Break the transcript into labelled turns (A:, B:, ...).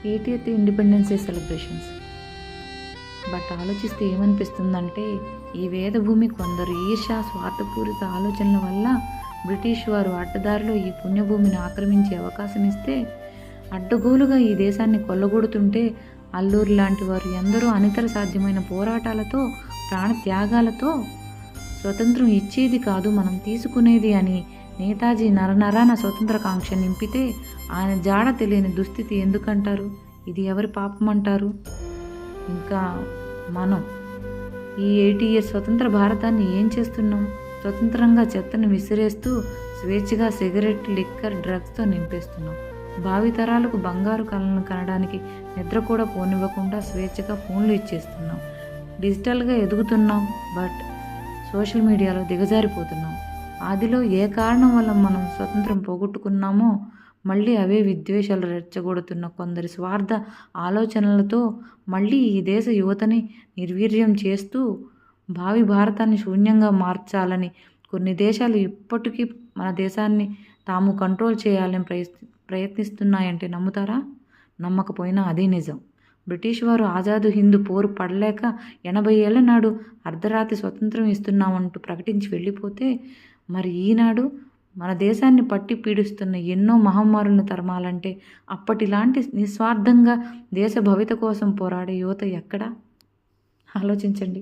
A: 80th independence day celebrations. But ఆలోచిస్తే ఏమనిపిస్తుందంటే, ఈ వేదభూమి కొందరు ఈర్ష్య, స్వార్థపూరిత ఆలోచనల వల్ల బ్రిటిష్ వారు అడ్డదారిలో ఈ పుణ్యభూమిని ఆక్రమించే అవకాశం ఇస్తే, అడ్డగోలుగా ఈ దేశాన్ని కొల్లగొడుతుంటే, అల్లూరి లాంటి వారు ఎందరో అనితర సాధ్యమైన పోరాటాలతో, ప్రాణత్యాగాలతో స్వతంత్రం ఇచ్చేది కాదు మనం తీసుకునేది అని నేతాజీ నరనరాన స్వతంత్రకాంక్ష నింపితే, ఆయన జాడ తెలియని దుస్థితి ఎందుకంటారు? ఇది ఎవరి పాపం అంటారు? ఇంకా మనం ఈ 80 years స్వతంత్ర భారతాన్ని ఏం చేస్తున్నాం? స్వతంత్రంగా చెత్తను విసిరేస్తూ స్వేచ్ఛగా సిగరెట్, లిక్కర్, డ్రగ్స్తో నింపేస్తున్నాం. భావితరాలకు బంగారు కళలను కనడానికి నిద్ర కూడా పోనివ్వకుండా స్వేచ్ఛగా ఫోన్లు ఇచ్చేస్తున్నాం. డిజిటల్గా ఎదుగుతున్నాం, బట్ సోషల్ మీడియాలో దిగజారిపోతున్నాం. ఆదిలో ఏ కారణం వల్ల మనం స్వతంత్రం పోగొట్టుకున్నామో మళ్ళీ అవే విద్వేషాలు రెచ్చగొడుతున్న కొందరి స్వార్థ ఆలోచనలతో మళ్ళీ ఈ దేశ యువతని నిర్వీర్యం చేస్తూ భావి భారతాన్ని శూన్యంగా మార్చాలని కొన్ని దేశాలు ఇప్పటికీ మన దేశాన్ని తాము కంట్రోల్ చేయాలని ప్రయత్నిస్తున్నాయంటే నమ్ముతారా? నమ్మకపోయినా అదే నిజం. బ్రిటిష్ వారు ఆజాదు హిందూ పోరు పడలేక 80 ఏళ్ల నాడు అర్ధరాత్రి స్వతంత్రం ఇస్తున్నామంటూ ప్రకటించి వెళ్ళిపోతే, మరి ఈనాడు మన దేశాన్ని పట్టి పీడిస్తున్న ఎన్నో మహమ్మారులను తరమాలంటే అప్పటిలాంటి నిస్వార్థంగా దేశ భవిత కోసం పోరాడే యువత ఎక్కడా? ఆలోచించండి.